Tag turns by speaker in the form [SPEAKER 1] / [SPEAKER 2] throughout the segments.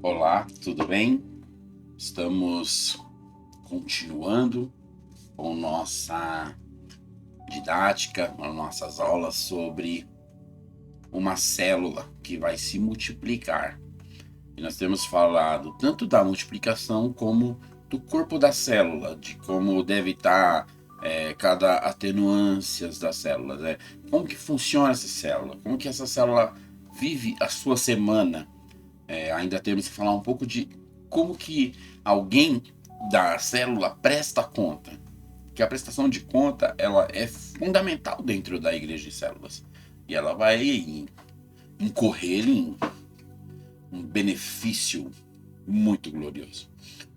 [SPEAKER 1] Olá, tudo bem? Estamos continuando com nossa didática, com nossas aulas sobre uma célula que vai se multiplicar. E nós temos falado tanto da multiplicação como do corpo da célula, de como deve estar cada atenuância das células, né? Como que funciona essa célula, como que essa célula vive a sua semana. Ainda temos que falar um pouco de como que alguém da célula presta conta. Que a prestação de conta ela é fundamental dentro da igreja de células. E ela vai incorrer em um benefício muito glorioso.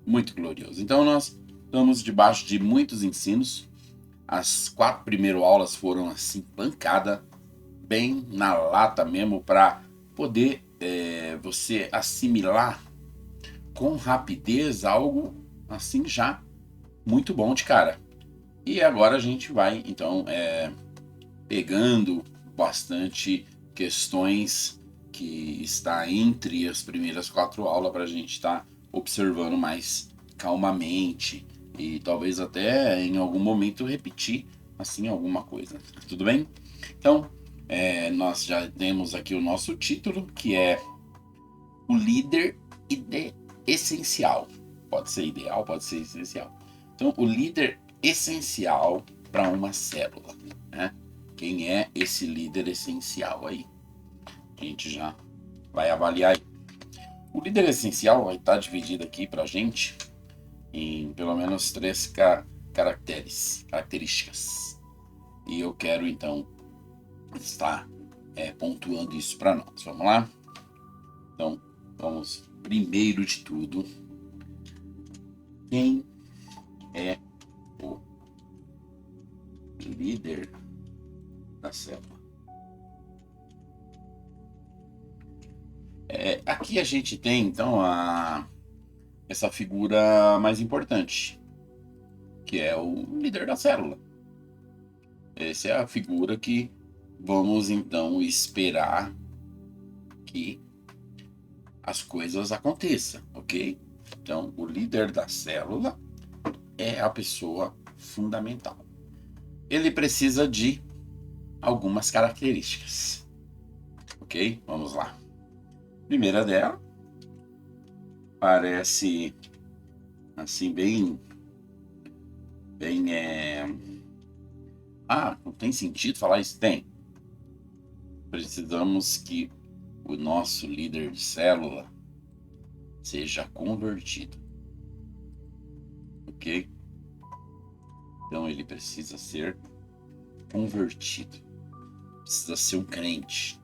[SPEAKER 1] Muito glorioso. Então nós estamos debaixo de muitos ensinos. As 4 primeiras aulas foram assim, pancada, bem na lata mesmo, para poder você assimilar com rapidez algo assim já muito bom de cara. E agora a gente vai então pegando bastante questões que está entre as primeiras 4 aulas para a gente estar observando mais calmamente e talvez até em algum momento repetir assim alguma coisa. Tudo bem? Então nós já temos aqui o nosso título, que é o líder essencial. Pode ser ideal, pode ser essencial. Então, o líder essencial para uma célula, né? Quem é esse líder essencial aí? A gente já vai avaliar aí. O líder essencial vai estar dividido aqui para a gente em pelo menos 3 características. E eu quero então estar pontuando isso para nós. Vamos lá? Então, vamos primeiro de tudo. Quem é o líder da célula? Aqui a gente tem então essa figura mais importante, que é o líder da célula. Essa é a figura que vamos então esperar que as coisas aconteçam, ok? Então, o líder da célula é a pessoa fundamental. Ele precisa de algumas características, ok? Vamos lá. Primeira dela parece assim bem não tem sentido falar isso? Tem. Precisamos que o nosso líder de célula seja convertido, ok? Então ele precisa ser convertido, precisa ser um crente,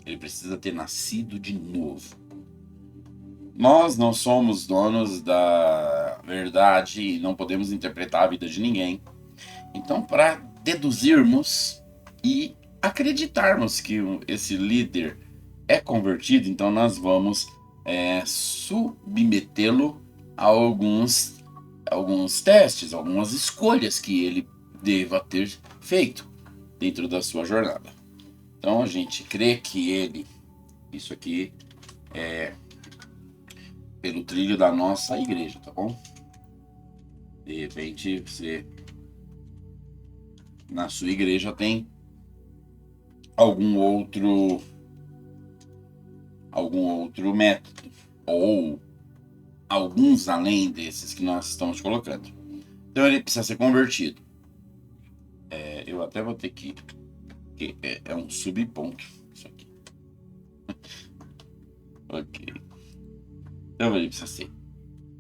[SPEAKER 1] ele precisa ter nascido de novo. Nós não somos donos da verdade e não podemos interpretar a vida de ninguém. Então, para deduzirmos e acreditarmos que esse líder é convertido, então nós vamos submetê-lo a alguns testes, algumas escolhas que ele deva ter feito dentro da sua jornada. Então a gente crê que isso aqui é pelo trilho da nossa igreja, tá bom? De repente você na sua igreja tem algum outro método ou alguns além desses que nós estamos colocando. Então ele precisa ser convertido. Eu até vou ter que é um subponto isso aqui. Ok. Então ele precisa ser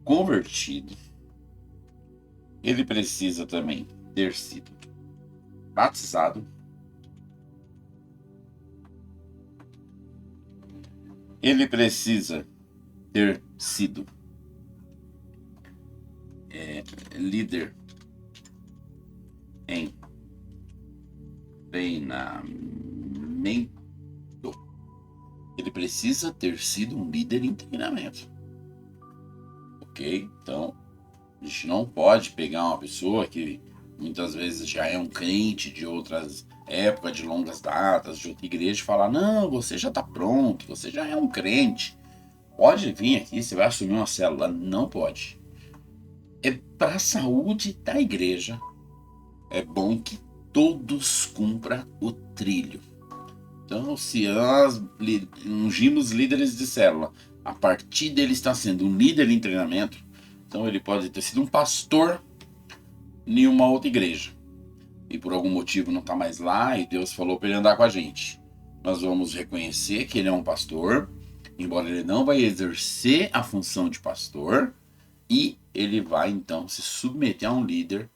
[SPEAKER 1] convertido. Ele precisa também ter sido batizado. Ele precisa ter sido líder em treinamento. Ele precisa ter sido um líder em treinamento. Ok? Então, a gente não pode pegar uma pessoa que muitas vezes já é um crente de outras épocas, de longas datas, de outra igreja, e falar: não, você já está pronto, você já é um crente. pode vir aqui, você vai assumir uma célula. Não pode. É para a saúde da igreja. É bom que todos cumpram o trilho. Então, se nós ungimos líderes de célula, a partir dele está sendo um líder em treinamento, então ele pode ter sido um pastor em uma outra igreja. E por algum motivo não está mais lá e Deus falou para ele andar com a gente. Nós vamos reconhecer que ele é um pastor, embora ele não vai exercer a função de pastor, e ele vai então se submeter a um líder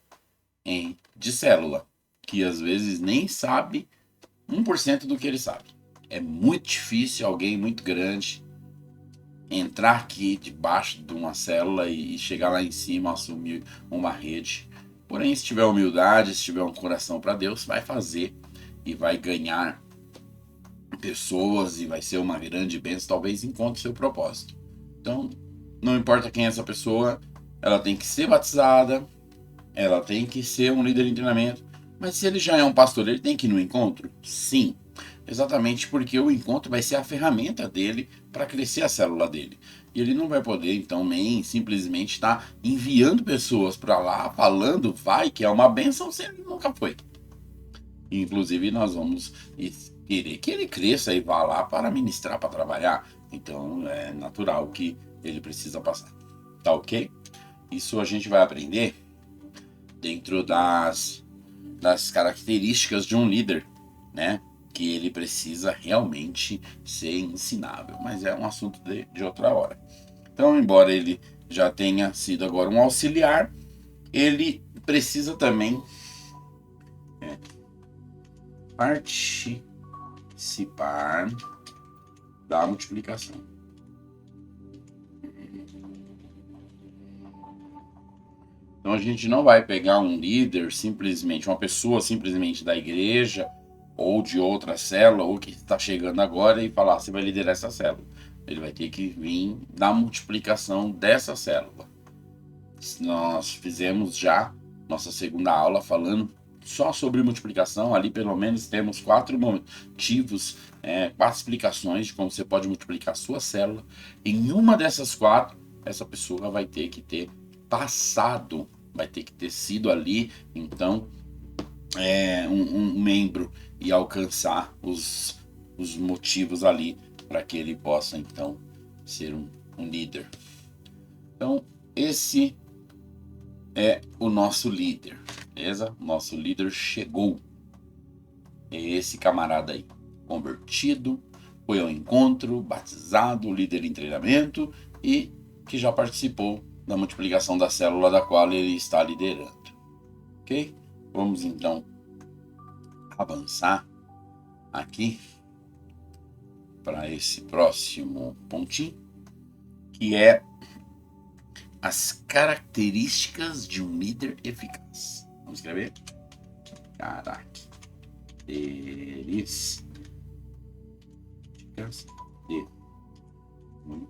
[SPEAKER 1] de célula, que às vezes nem sabe 1% do que ele sabe. É muito difícil alguém muito grande entrar aqui debaixo de uma célula e chegar lá em cima, assumir uma rede. Porém, se tiver humildade, se tiver um coração para Deus, vai fazer e vai ganhar pessoas e vai ser uma grande bênção, talvez encontre seu propósito. Então, não importa quem é essa pessoa, ela tem que ser batizada, ela tem que ser um líder em treinamento, mas se ele já é um pastor, ele tem que ir no encontro? Sim, exatamente porque o encontro vai ser a ferramenta dele para crescer a célula dele. E ele não vai poder, então, nem simplesmente estar enviando pessoas para lá, falando, vai, que é uma bênção, se ele nunca foi. Inclusive, nós vamos querer que ele cresça e vá lá para ministrar, para trabalhar. Então, é natural que ele precisa passar. Tá ok? Isso a gente vai aprender dentro das características de um líder, né? Que ele precisa realmente ser ensinável. Mas é um assunto de outra hora. Então, embora ele já tenha sido agora um auxiliar, ele precisa também participar da multiplicação. Então a gente não vai pegar um líder simplesmente, uma pessoa simplesmente da igreja ou de outra célula ou que está chegando agora e falar, você vai liderar essa célula. Ele vai ter que vir da multiplicação dessa célula. Nós fizemos já nossa segunda aula falando só sobre multiplicação. Ali pelo menos temos 4 motivos, 4 explicações de como você pode multiplicar a sua célula. Em uma dessas 4, essa pessoa vai ter que ter passado, vai ter que ter sido ali, então, um membro e alcançar os motivos ali para que ele possa, então, ser um líder. Então, esse é o nosso líder, beleza? Nosso líder chegou. É esse camarada aí, convertido, foi ao encontro, batizado, líder em treinamento e que já participou da multiplicação da célula da qual ele está liderando. Ok? Vamos então avançar aqui para esse próximo pontinho, que é as características de um líder eficaz. Vamos escrever? Características de um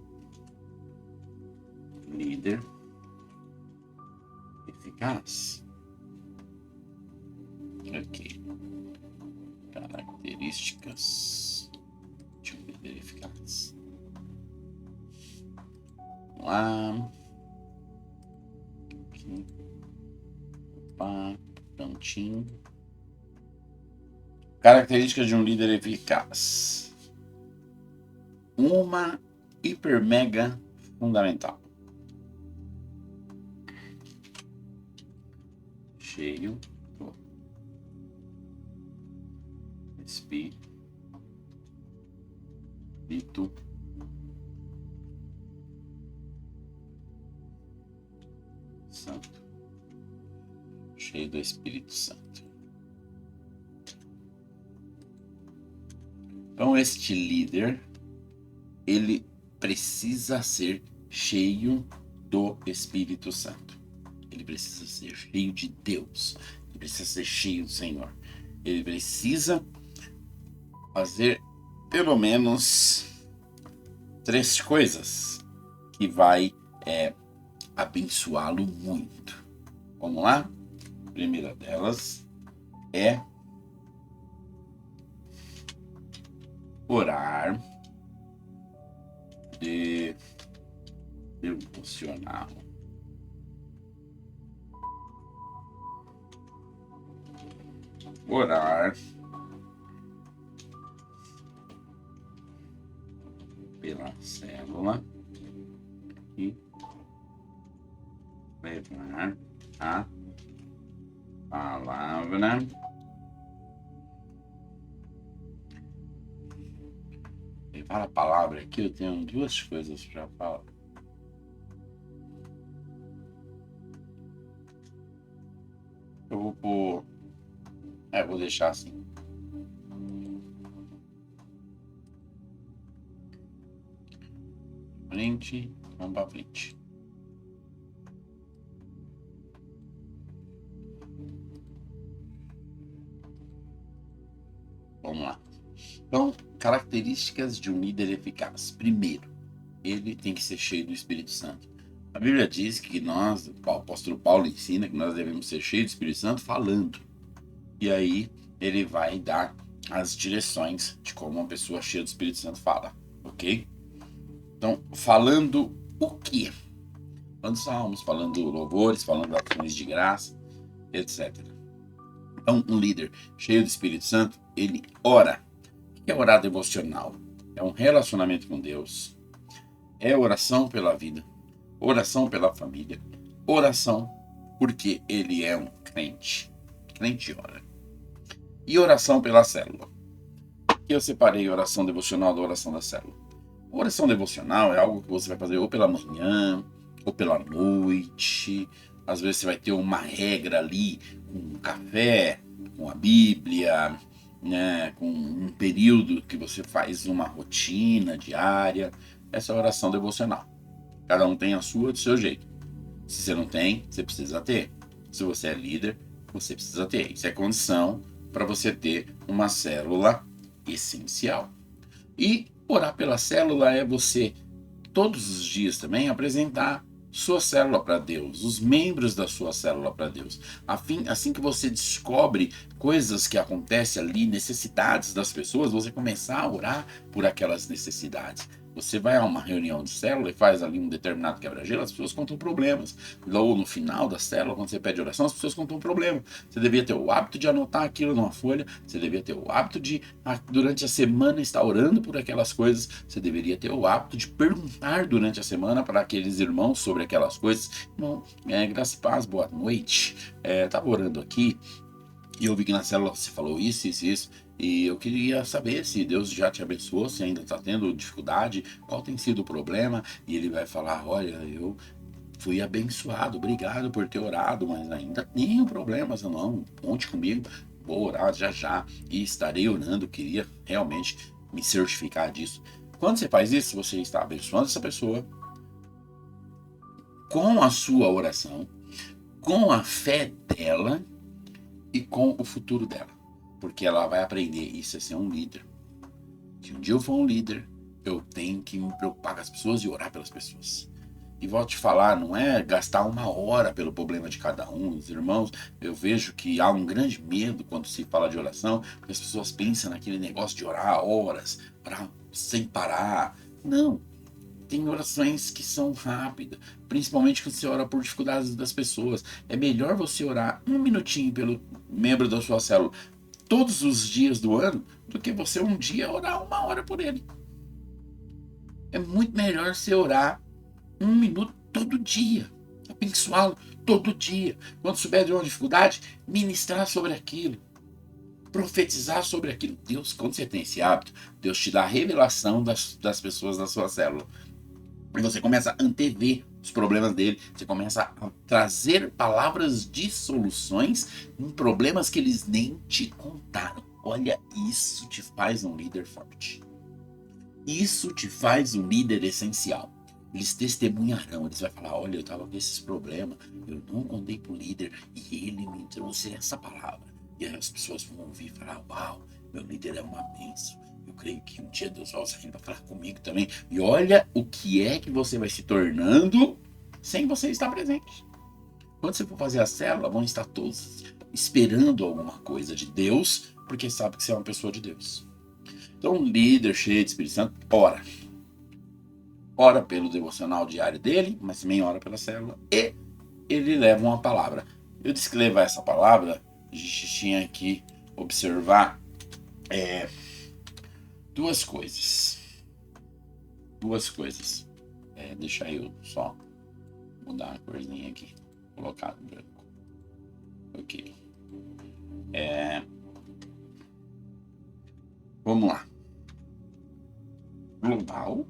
[SPEAKER 1] líder eficaz. Ok. Características de um líder eficaz. Vamos lá. Aqui. Opa, prontinho. Características de um líder eficaz. Uma hiper mega fundamental. Cheio do Espírito Santo. Cheio do Espírito Santo. Então, este líder, ele precisa ser cheio do Espírito Santo. Ele precisa ser cheio de Deus. Ele precisa ser cheio do Senhor. Ele precisa fazer pelo menos 3 coisas que vai abençoá-lo muito. Vamos lá? A primeira delas é orar devocional. Orar pela célula e levar a palavra aqui. Eu tenho duas coisas para falar. Eu vou pôr. Vou deixar assim. Frente, vamos para frente. Vamos lá. Então, características de um líder eficaz. Primeiro, ele tem que ser cheio do Espírito Santo. A Bíblia diz que nós, o apóstolo Paulo ensina que nós devemos ser cheios do Espírito Santo falando. E aí ele vai dar as direções de como uma pessoa cheia do Espírito Santo fala, ok? Então, falando o quê? Falando salmos, falando louvores, falando ações de graça, etc. Então, um líder cheio do Espírito Santo, ele ora. O que é orar devocional? É um relacionamento com Deus. É oração pela vida. Oração pela família. Oração porque ele é um crente. Crente ora. E oração pela célula. E eu separei a oração devocional da oração da célula. A oração devocional é algo que você vai fazer ou pela manhã, ou pela noite. Às vezes você vai ter uma regra ali, com um café, com a Bíblia, né, com um período que você faz uma rotina diária. Essa é a oração devocional. Cada um tem a sua do seu jeito. Se você não tem, você precisa ter. Se você é líder, você precisa ter. Isso é condição para você ter uma célula essencial. E orar pela célula é você, todos os dias também, apresentar sua célula para Deus, os membros da sua célula para Deus. Assim que você descobre coisas que acontecem ali, necessidades das pessoas, você começar a orar por aquelas necessidades. Você vai a uma reunião de célula e faz ali um determinado quebra-gelo, as pessoas contam problemas. Ou no final da célula, quando você pede oração, as pessoas contam problema. Você devia ter o hábito de anotar aquilo numa folha, você devia ter o hábito de, durante a semana, estar orando por aquelas coisas, você deveria ter o hábito de perguntar durante a semana para aqueles irmãos sobre aquelas coisas. Irmão, graça e paz, boa noite. Estava orando aqui e eu vi que na célula você falou isso, e eu queria saber se Deus já te abençoou, se ainda está tendo dificuldade, qual tem sido o problema. E ele vai falar, olha, eu fui abençoado, obrigado por ter orado, mas ainda tenho problemas, não, conte comigo, vou orar já e estarei orando. Queria realmente me certificar disso. Quando você faz isso, você está abençoando essa pessoa com a sua oração, com a fé dela e com o futuro dela, porque ela vai aprender isso é ser um líder. Se um dia eu for um líder, eu tenho que me preocupar com as pessoas e orar pelas pessoas. E vou te falar, não é gastar uma hora pelo problema de cada um. Os irmãos, eu vejo que há um grande medo quando se fala de oração, porque as pessoas pensam naquele negócio de orar horas, orar sem parar. Não. Tem orações que são rápidas, principalmente quando você ora por dificuldades das pessoas. É melhor você orar um minutinho pelo membro da sua célula todos os dias do ano do que você um dia orar uma hora por ele. É muito melhor você orar um minuto todo dia, abençoá-lo todo dia. Quando souber de uma dificuldade, ministrar sobre aquilo, profetizar sobre aquilo. Deus, quando você tem esse hábito, Deus te dá a revelação das pessoas da sua célula. E você começa a antever os problemas dele, você começa a trazer palavras de soluções em problemas que eles nem te contaram. Olha, isso te faz um líder forte. Isso te faz um líder essencial. Eles testemunharão, eles vão falar, olha, eu estava com esses problemas, eu não contei para o líder e ele me trouxe essa palavra. E aí as pessoas vão ouvir e falar, uau, meu líder é uma bênção. Eu creio que um dia Deus vai sair para falar comigo também. E olha o que é que você vai se tornando sem você estar presente. Quando você for fazer a célula, vão estar todos esperando alguma coisa de Deus, porque sabe que você é uma pessoa de Deus. Então, um líder cheio de Espírito Santo, ora. ora pelo devocional diário dele, mas também ora pela célula, e ele leva uma palavra. Eu disse que levar essa palavra, a gente tinha que observar duas coisas. Deixa eu só mudar uma corzinha aqui, colocar no branco. Ok. Vamos lá. Global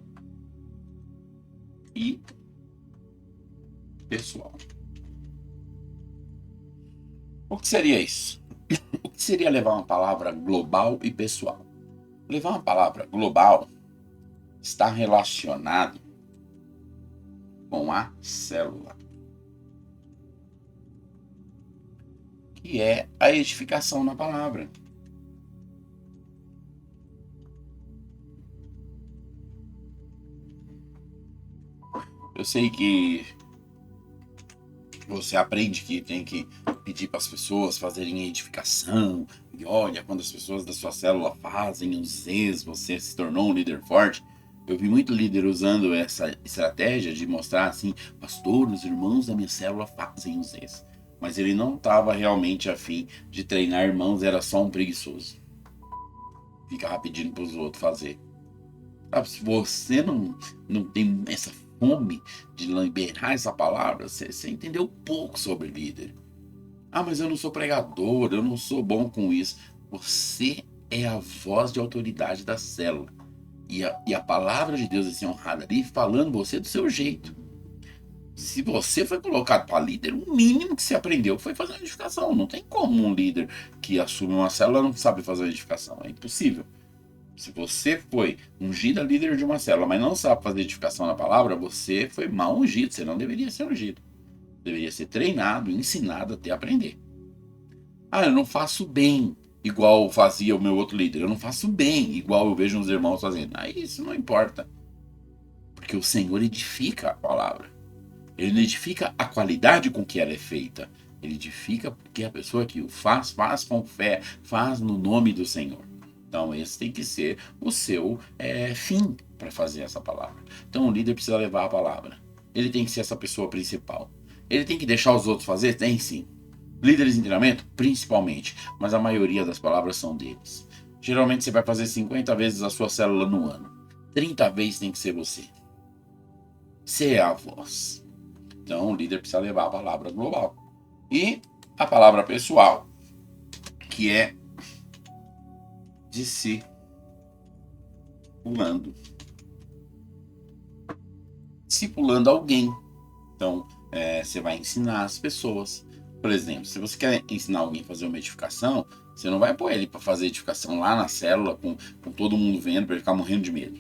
[SPEAKER 1] e pessoal. O que seria isso? O que seria levar uma palavra global e pessoal? Levar uma palavra global está relacionado com a célula, que é a edificação na palavra. Eu sei que você aprende que tem que pedir para as pessoas fazerem edificação, e olha, quando as pessoas da sua célula fazem os Zs, você se tornou um líder forte. Eu vi muito líder usando essa estratégia de mostrar assim, pastor, os irmãos da minha célula fazem os Zs. Mas ele não estava realmente a fim de treinar irmãos, era só um preguiçoso. Ficava pedindo para os outros fazer. Sabe, se você não tem essa fome de liberar essa palavra, você entendeu pouco sobre líder. Ah, mas eu não sou pregador, eu não sou bom com isso. Você é a voz de autoridade da célula. E a palavra de Deus é ser honrada ali, falando você do seu jeito. Se você foi colocado para líder, o mínimo que você aprendeu foi fazer uma edificação. Não tem como um líder que assume uma célula não sabe fazer uma edificação. É impossível. Se você foi ungido a líder de uma célula, mas não sabe fazer edificação na palavra, você foi mal ungido. Você não deveria ser ungido. Deveria ser treinado, ensinado até aprender. Ah, eu não faço bem igual fazia o meu outro líder. Eu não faço bem igual eu vejo uns irmãos fazendo. Aí isso não importa. Porque o Senhor edifica a palavra. Ele não edifica a qualidade com que ela é feita. Ele edifica porque a pessoa que o faz com fé, faz no nome do Senhor. Então esse tem que ser o seu fim para fazer essa palavra. Então o líder precisa levar a palavra. Ele tem que ser essa pessoa principal. Ele tem que deixar os outros fazer? Tem sim. Líderes em treinamento? Principalmente. Mas a maioria das palavras são deles. Geralmente você vai fazer 50 vezes a sua célula no ano. 30 vezes tem que ser você. Você é a voz. Então o líder precisa levar a palavra global. E a palavra pessoal, que é discipulando. Discipulando alguém. Então, você vai ensinar as pessoas. Por exemplo, se você quer ensinar alguém a fazer uma edificação, você não vai pôr ele para fazer edificação lá na célula, com todo mundo vendo, para ele ficar morrendo de medo.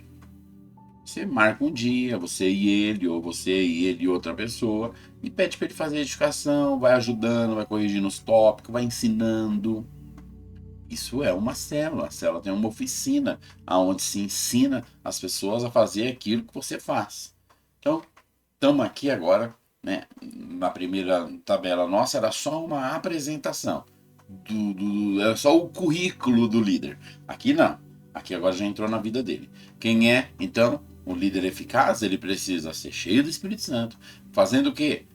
[SPEAKER 1] Você marca um dia, você e ele, ou você e ele e outra pessoa, e pede para ele fazer edificação, vai ajudando, vai corrigindo os tópicos, vai ensinando. Isso é uma célula. A célula tem uma oficina onde se ensina as pessoas a fazer aquilo que você faz. Então, estamos aqui agora, né? Na primeira tabela nossa era só uma apresentação. Era só o currículo do líder. Aqui não. Aqui agora já entrou na vida dele. Quem é, então, um líder eficaz? Ele precisa ser cheio do Espírito Santo. Fazendo o quê?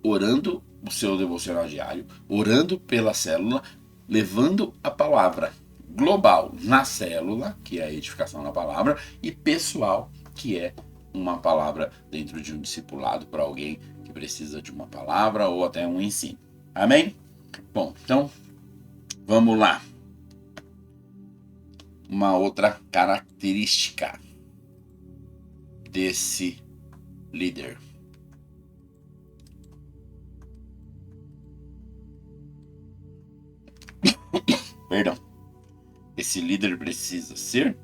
[SPEAKER 1] Orando o seu devocional diário, orando pela célula, levando a palavra global na célula, que é a edificação na palavra, e pessoal, que é uma palavra dentro de um discipulado para alguém que precisa de uma palavra ou até um ensino. Amém? Bom, então, vamos lá. Uma outra característica desse líder. Perdão. Esse líder precisa ser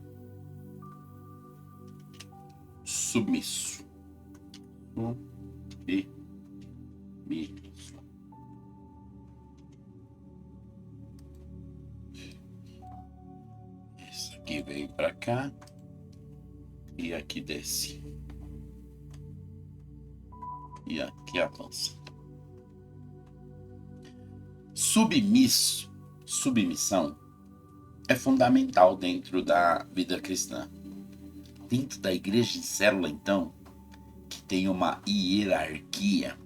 [SPEAKER 1] submisso. Submisso. Isso aqui vem para cá e aqui desce. E aqui avança. Submissão é fundamental dentro da vida cristã. Dentro da igreja de célula, então, tem uma hierarquia,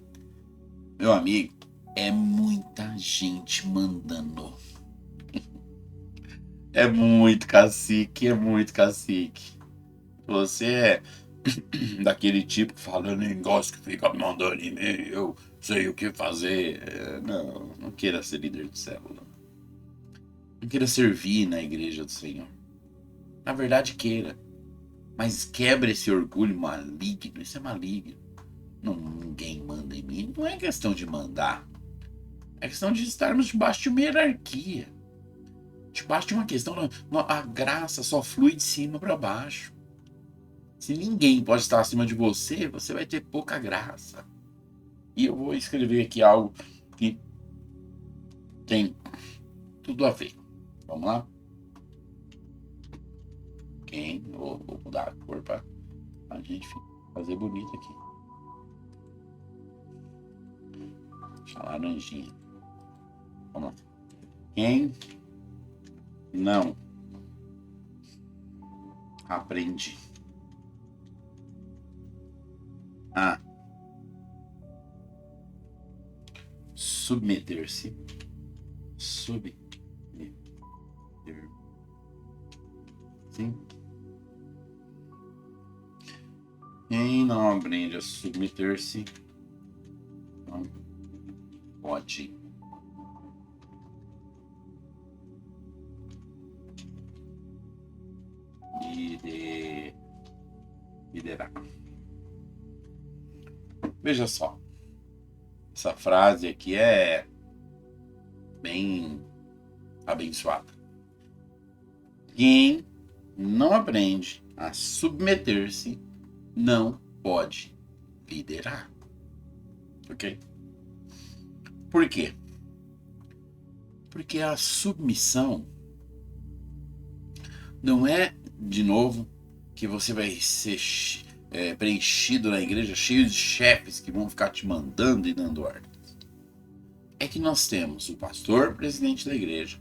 [SPEAKER 1] meu amigo, é muita gente mandando. É muito cacique, é muito cacique. Você é daquele tipo que fala, eu nem gosto que fica me mandando e-mail, eu sei o que fazer. Não, não queira ser líder de célula. Não queira servir na igreja do Senhor. Na verdade, queira. Mas quebra esse orgulho maligno. Isso é maligno. Não, ninguém manda em mim. Não é questão de mandar. É questão de estarmos debaixo de uma hierarquia. Debaixo de uma questão. A graça só flui de cima para baixo. Se ninguém pode estar acima de você, você vai ter pouca graça. E eu vou escrever aqui algo que tem tudo a ver. Vamos lá? Vou mudar a cor para a gente fazer bonito aqui. Deixa a laranjinha. Vamos lá. Quem não aprende a submeter-se, sim, quem não aprende a submeter-se não pode liderar. Veja só, essa frase aqui é bem abençoada. Quem não aprende a submeter-se não pode liderar. Ok? Por quê? Porque a submissão não é, de novo, que você vai ser preenchido na igreja, cheio de chefes que vão ficar te mandando e dando ordens. É que nós temos o pastor, presidente da igreja.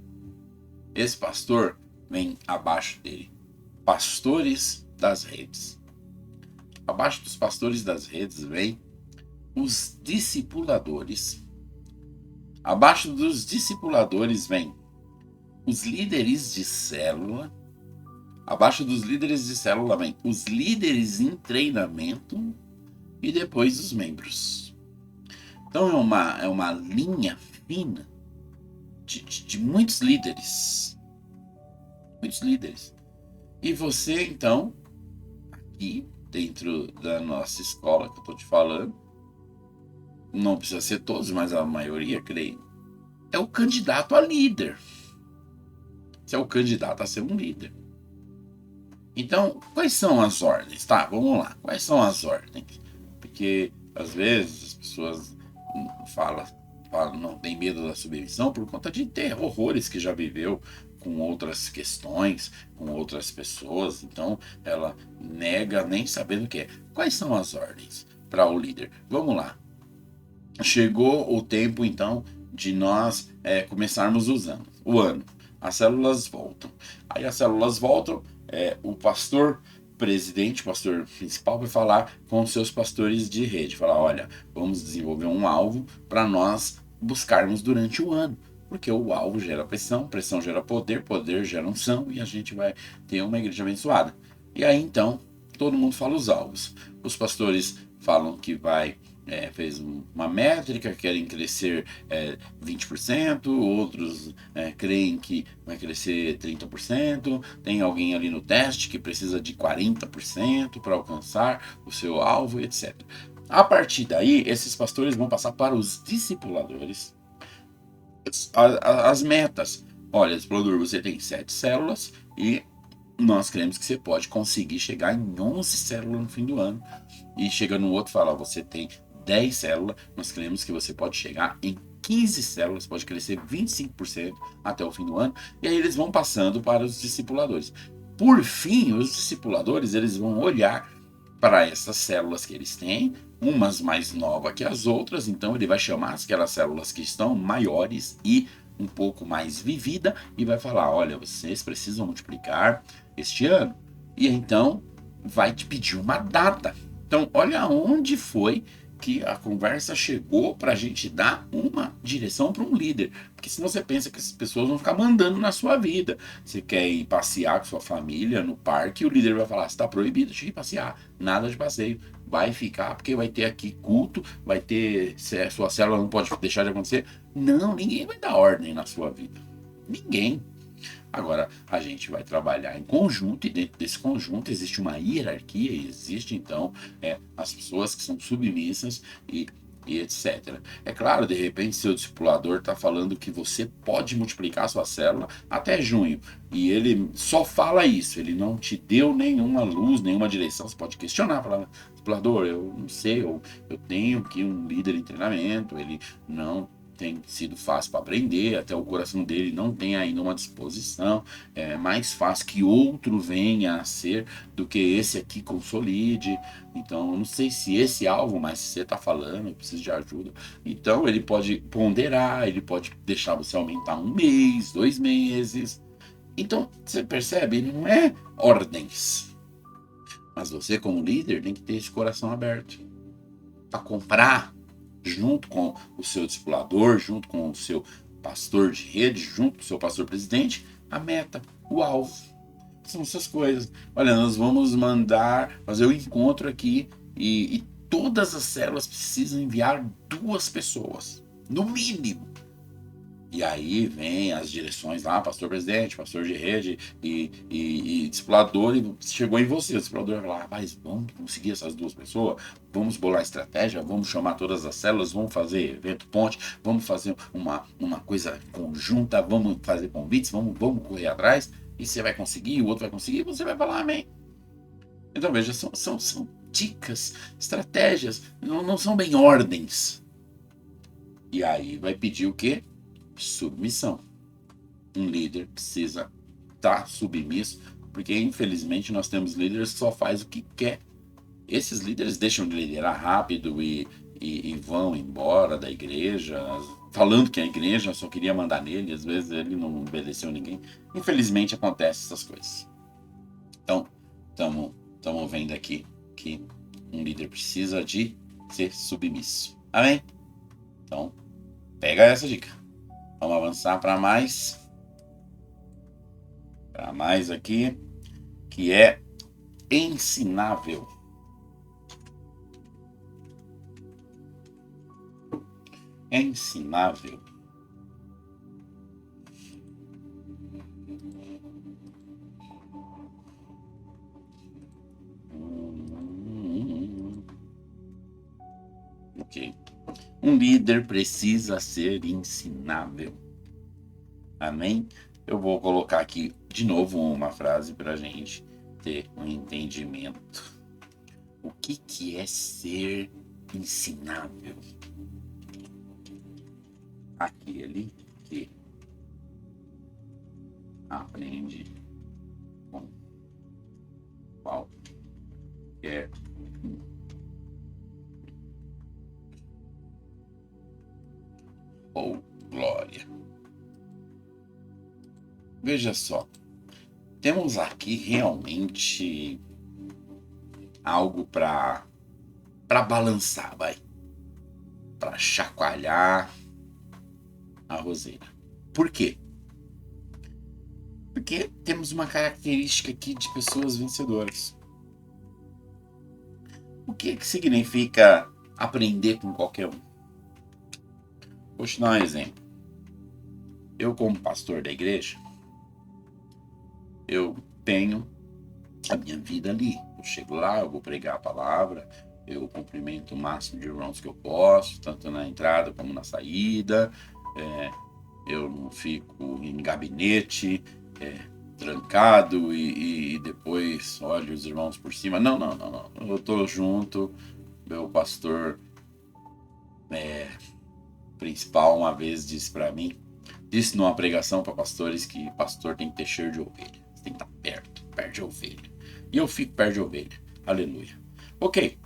[SPEAKER 1] Esse pastor vem abaixo dele pastores das redes. Abaixo dos pastores das redes vem os discipuladores. Abaixo dos discipuladores vem os líderes de célula. Abaixo dos líderes de célula vem os líderes em treinamento e depois os membros. Então é uma linha fina de muitos líderes. Muitos líderes. E você, então, aqui dentro da nossa escola que eu estou te falando, não precisa ser todos, mas a maioria, creio, é o candidato a líder. Você é o candidato a ser um líder. Então, quais são as ordens? Tá, vamos lá. Quais são as ordens? Porque, às vezes, as pessoas falam, não tem medo da submissão por conta de ter horrores que já viveu com outras questões, com outras pessoas. Então, ela nega nem sabendo o que é. Quais são as ordens para o líder? Vamos lá. Chegou o tempo, então, de nós começarmos o ano. As células voltam. Aí as células voltam, o pastor presidente, o pastor principal, vai falar com os seus pastores de rede. Falar, olha, vamos desenvolver um alvo para nós buscarmos durante o ano. Porque o alvo gera pressão, pressão gera poder, poder gera unção e a gente vai ter uma igreja abençoada. E aí, então, todo mundo fala os alvos. Os pastores falam que fez uma métrica, querem crescer 20%, outros creem que vai crescer 30%, tem alguém ali no teste que precisa de 40% para alcançar o seu alvo, etc. A partir daí, esses pastores vão passar para os discipuladores as metas. Olha, discipulador, você tem 7 células e nós queremos que você pode conseguir chegar em 11 células no fim do ano. E chega no outro e fala, você tem 10 células, nós queremos que você pode chegar em 15 células, pode crescer 25% até o fim do ano. E aí eles vão passando para os discipuladores. Por fim, os discipuladores eles vão olhar para essas células que eles têm, umas mais novas que as outras, então ele vai chamar aquelas células que estão maiores e um pouco mais vivida e vai falar, olha, vocês precisam multiplicar este ano. E então vai te pedir uma data. Então, olha onde foi que a conversa chegou para a gente dar uma direção para um líder. Porque senão você pensa que essas pessoas vão ficar mandando na sua vida. Você quer ir passear com sua família no parque e o líder vai falar: está proibido de ir passear, nada de passeio. Vai ficar porque vai ter aqui culto, vai ter. Sua célula não pode deixar de acontecer. Não, ninguém vai dar ordem na sua vida. Ninguém. Agora, a gente vai trabalhar em conjunto e dentro desse conjunto existe uma hierarquia, existe então as pessoas que são submissas e etc. É claro, de repente, seu discipulador está falando que você pode multiplicar a sua célula até junho e ele só fala isso, ele não te deu nenhuma luz, nenhuma direção. Você pode questionar, falar: discipulador, eu não sei, eu tenho aqui um líder em treinamento, ele não tem sido fácil para aprender, até o coração dele não tem ainda uma disposição, é mais fácil que outro venha a ser do que esse aqui consolide. Então, eu não sei se esse alvo, mas se você está falando, eu preciso de ajuda. Então, ele pode ponderar, ele pode deixar você aumentar 1 mês, 2 meses. Então, você percebe, não é ordens. Mas você, como líder, tem que ter esse coração aberto para comprar, junto com o seu discipulador, junto com o seu pastor de rede, junto com o seu pastor presidente, a meta, o alvo. São essas coisas. Olha, nós vamos fazer o encontro aqui e todas as células precisam enviar 2 pessoas, no mínimo. E aí vem as direções lá, pastor presidente, pastor de rede e discipulador, e chegou em você, o discipulador vai falar: rapaz, vamos conseguir essas 2 pessoas, vamos bolar estratégia, vamos chamar todas as células, vamos fazer evento ponte, vamos fazer uma coisa conjunta, vamos fazer convites, vamos correr atrás, e você vai conseguir, o outro vai conseguir, e você vai falar amém. Então veja, são dicas, estratégias, não são bem ordens. E aí vai pedir o quê? Submissão. Um líder precisa estar submisso, porque infelizmente nós temos líderes que só faz o que quer. Esses líderes deixam de liderar rápido e vão embora da igreja, falando que a igreja só queria mandar nele, às vezes ele não obedeceu ninguém. Infelizmente acontecem essas coisas. Então, estamos vendo aqui que um líder precisa de ser submisso. Amém? Então, pega essa dica. Vamos avançar para mais. Para mais aqui, que é ensinável. Ensinável. Ok. Um líder precisa ser ensinável. Amém? Eu vou colocar aqui de novo uma frase para a gente ter um entendimento. O que é ser ensinável? Aquele que aprende com qualquer ou glória. Veja só, temos aqui realmente algo para balançar, para chacoalhar a roseira. Por quê? Porque temos uma característica aqui de pessoas vencedoras. O que significa aprender com qualquer um? Vou te dar um exemplo. Eu, como pastor da igreja, eu tenho a minha vida ali. Eu chego lá, eu vou pregar a palavra, eu cumprimento o máximo de irmãos que eu posso, tanto na entrada como na saída. Eu não fico em gabinete, trancado e depois olho os irmãos por cima. Não. Eu estou junto. Meu pastor principal uma vez disse numa pregação para pastores que pastor tem que ter cheiro de ovelha. Você tem que estar perto de ovelha. E eu fico perto de ovelha. Aleluia. Ok.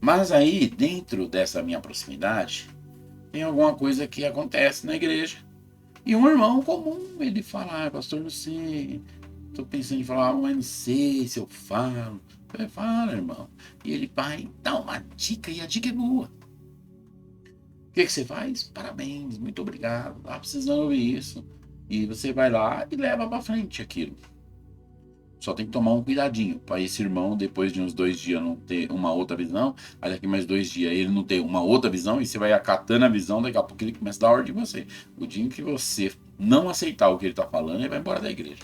[SPEAKER 1] Mas aí, dentro dessa minha proximidade, tem alguma coisa que acontece na igreja. E um irmão comum, ele fala: pastor, não sei. Tô pensando em falar, mas não sei se eu falo. Eu falo, irmão. E ele vai dar uma dica, e a dica é boa. O que você faz? Parabéns, muito obrigado. Tá precisando ouvir isso. E você vai lá e leva pra frente aquilo. Só tem que tomar um cuidadinho para esse irmão, depois de uns 2 dias, não ter uma outra visão. Aí daqui mais 2 dias ele não ter uma outra visão. E você vai acatando a visão. Daqui a pouco ele começa a dar ordem de você. O dia em que você não aceitar o que ele tá falando, ele vai embora da igreja.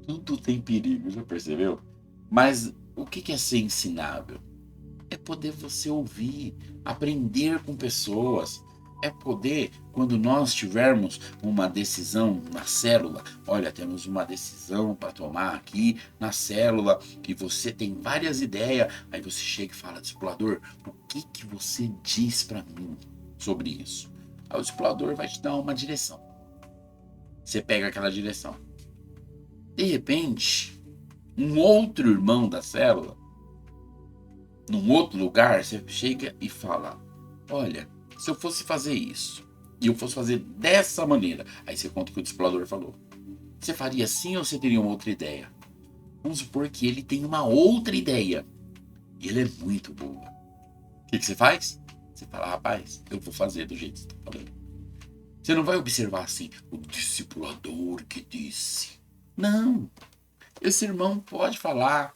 [SPEAKER 1] Tudo tem perigo, já percebeu? Mas o que é ser ensinável? É poder você ouvir, aprender com pessoas. É poder, quando nós tivermos uma decisão na célula, olha, temos uma decisão para tomar aqui na célula, e você tem várias ideias, aí você chega e fala, discipulador, o que você diz para mim sobre isso? Aí o discipulador vai te dar uma direção. Você pega aquela direção. De repente, um outro irmão da célula, num outro lugar, você chega e fala, olha, se eu fosse fazer isso, e eu fosse fazer dessa maneira, aí você conta o que o discipulador falou. Você faria assim ou você teria uma outra ideia? Vamos supor que ele tem uma outra ideia, e ela é muito boa. O que você faz? Você fala, rapaz, eu vou fazer do jeito que você está falando. Você não vai observar assim, o discipulador que disse. Não, esse irmão pode falar,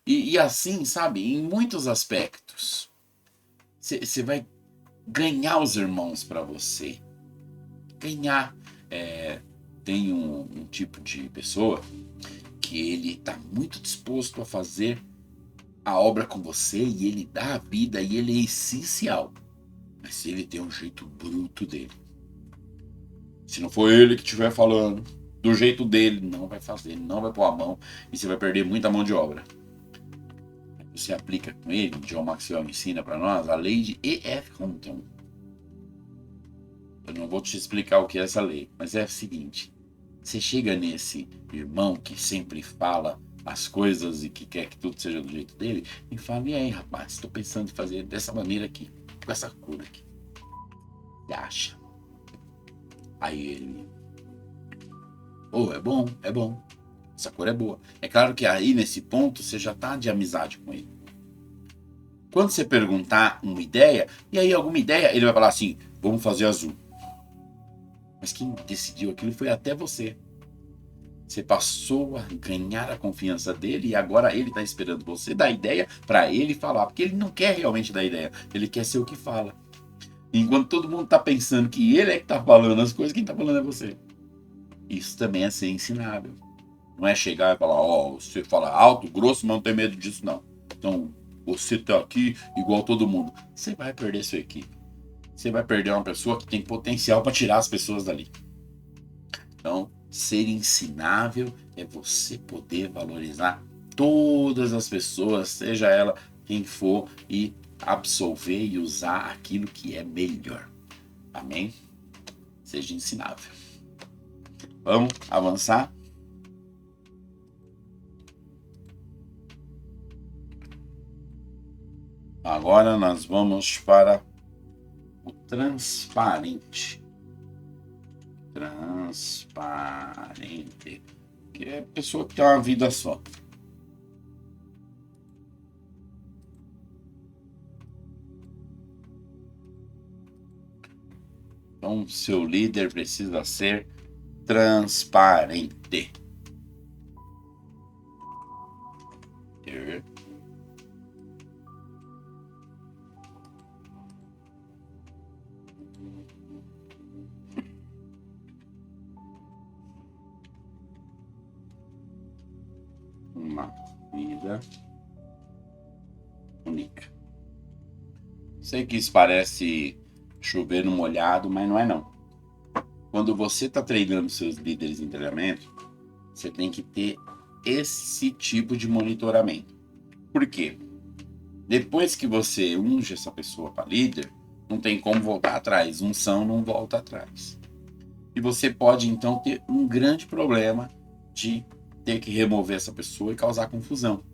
[SPEAKER 1] e assim, sabe, em muitos aspectos. Você vai ganhar os irmãos para você. Ganhar. Tem um tipo de pessoa que ele está muito disposto a fazer a obra com você e ele dá a vida e ele é essencial. Mas se ele tem um jeito bruto dele, se não for ele que estiver falando do jeito dele, não vai fazer, não vai pôr a mão e você vai perder muita mão de obra. Você aplica com ele, John Maxwell ensina para nós a lei de E.F. Huntington. Eu não vou te explicar o que é essa lei, mas é o seguinte: você chega nesse irmão que sempre fala as coisas e que quer que tudo seja do jeito dele, e fala, e aí, rapaz, estou pensando em fazer dessa maneira aqui, com essa cor aqui. Você acha? Aí ele, é bom, é bom. Essa cor é boa. É claro que aí, nesse ponto, você já tá de amizade com ele. Quando você perguntar uma ideia, e aí alguma ideia, ele vai falar assim, vamos fazer azul. Mas quem decidiu aquilo foi até você. Você passou a ganhar a confiança dele e agora ele está esperando você dar ideia para ele falar. Porque ele não quer realmente dar ideia, ele quer ser o que fala. Enquanto todo mundo está pensando que ele é que está falando as coisas, quem está falando é você. Isso também é ser ensinável. Não é chegar e falar, você fala alto, grosso, mas não tem medo disso não. Então, você tá aqui igual todo mundo. Você vai perder sua equipe. Você vai perder uma pessoa que tem potencial para tirar as pessoas dali. Então, ser ensinável é você poder valorizar todas as pessoas, seja ela quem for, e absorver e usar aquilo que é melhor. Amém? Seja ensinável. Vamos avançar? Agora nós vamos para o transparente. Transparente. Que é a pessoa que tem uma vida só. Então, seu líder precisa ser transparente. Uma vida única. Sei que isso parece chover no molhado, mas não é não. Quando você está treinando seus líderes em treinamento, você tem que ter esse tipo de monitoramento. Por quê? Depois que você unge essa pessoa para líder, não tem como voltar atrás. Unção não volta atrás. E você pode então ter um grande problema de ter que remover essa pessoa e causar confusão.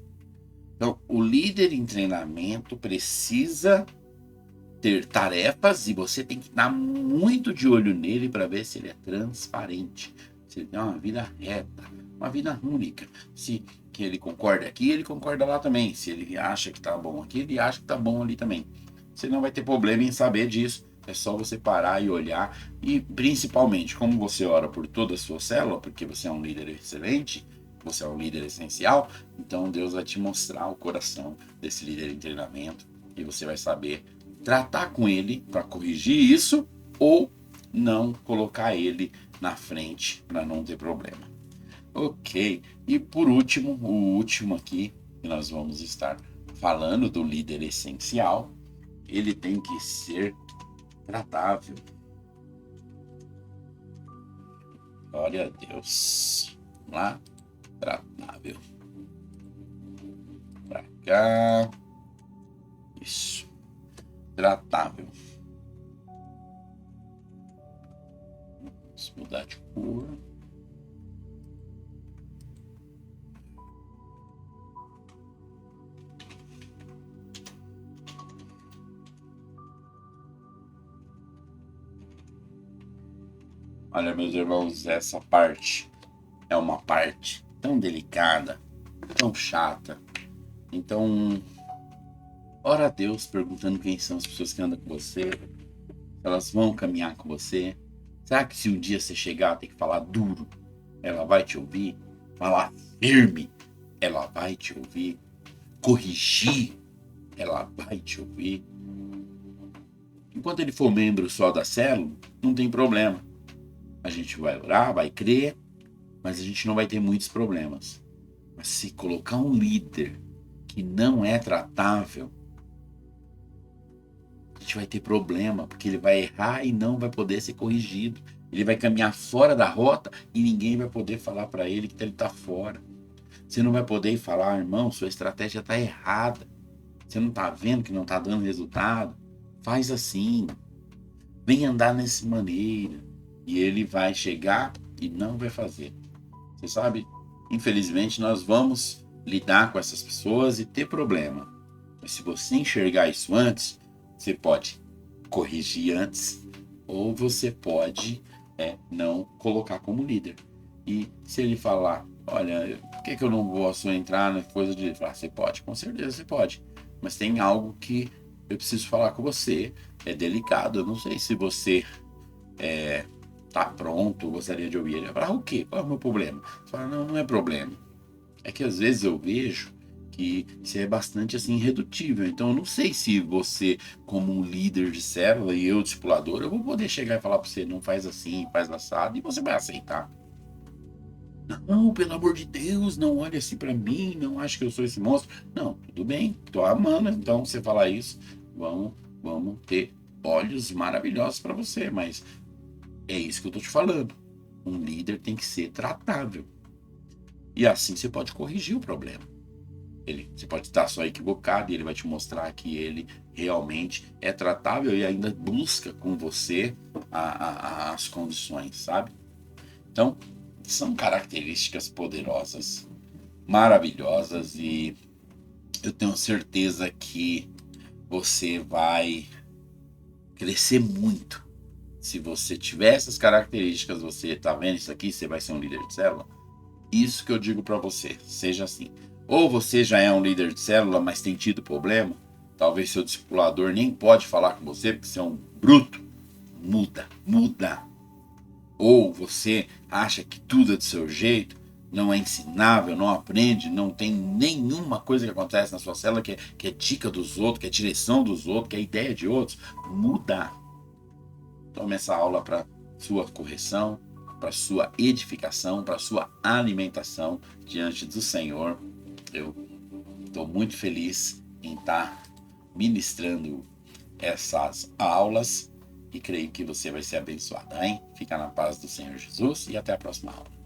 [SPEAKER 1] Então, o líder em treinamento precisa ter tarefas e você tem que estar muito de olho nele para ver se ele é transparente, se ele tem uma vida reta, uma vida única. Se que ele concorda aqui, ele concorda lá também. Se ele acha que tá bom aqui, ele acha que tá bom ali também. Você não vai ter problema em saber disso. É só você parar e olhar. E principalmente, como você ora por toda a sua célula, porque você é um líder excelente, você é um líder essencial, então Deus vai te mostrar o coração desse líder em treinamento e você vai saber tratar com ele para corrigir isso ou não colocar ele na frente para não ter problema. Ok, e por último, o último aqui que nós vamos estar falando do líder essencial, ele tem que ser tratável. Glória a Deus. Vamos lá. Tratável. Pra cá. Isso. Tratável. Vamos mudar de cor. Olha, meus irmãos, essa parte é uma parte tão delicada, tão chata. Então, ora a Deus perguntando quem são as pessoas que andam com você, se elas vão caminhar com você. Será que se um dia você chegar tem que falar duro, ela vai te ouvir? Falar firme, ela vai te ouvir? Corrigir, ela vai te ouvir? Enquanto ele for membro só da célula, não tem problema. A gente vai orar, vai crer, mas a gente não vai ter muitos problemas. Mas se colocar um líder que não é tratável, a gente vai ter problema, porque ele vai errar e não vai poder ser corrigido. Ele vai caminhar fora da rota e ninguém vai poder falar para ele que ele está fora. Você não vai poder falar, irmão, sua estratégia está errada. Você não está vendo que não está dando resultado? Faz assim. Vem andar nessa maneira. E ele vai chegar e não vai fazer. Você sabe, infelizmente nós vamos lidar com essas pessoas e ter problema. Mas se você enxergar isso antes, você pode corrigir antes ou você pode não colocar como líder. E se ele falar, olha, por que eu não posso entrar na coisa de falar, você pode, com certeza você pode. Mas tem algo que eu preciso falar com você, é delicado, eu não sei se você tá pronto, gostaria de ouvir. Ele vai falar, o quê? Qual é o meu problema? Você fala, não é problema. É que às vezes eu vejo que você é bastante assim irredutível. Então eu não sei se você, como um líder de célula e eu, discipulador, eu vou poder chegar e falar para você, não faz assim, faz assado, e você vai aceitar. Não, pelo amor de Deus, não olhe assim para mim, não acho que eu sou esse monstro. Não, tudo bem, tô amando. Então você falar isso, vamos ter olhos maravilhosos para você, mas é isso que eu tô te falando. Um líder tem que ser tratável. E assim você pode corrigir o problema. Você pode estar só equivocado e ele vai te mostrar que ele realmente é tratável e ainda busca com você as condições, sabe? Então, são características poderosas, maravilhosas e eu tenho certeza que você vai crescer muito. Se você tiver essas características, você tá vendo isso aqui, você vai ser um líder de célula. Isso que eu digo para você, seja assim. Ou você já é um líder de célula, mas tem tido problema, talvez seu discipulador nem pode falar com você porque você é um bruto. Muda. Ou você acha que tudo é do seu jeito, não é ensinável, não aprende, não tem nenhuma coisa que acontece na sua célula que é dica dos outros, que é direção dos outros, que é ideia de outros. Muda. Tome essa aula para sua correção, para sua edificação, para sua alimentação diante do Senhor. Eu estou muito feliz em estar ministrando essas aulas e creio que você vai ser abençoado, hein? Fica na paz do Senhor Jesus e até a próxima aula.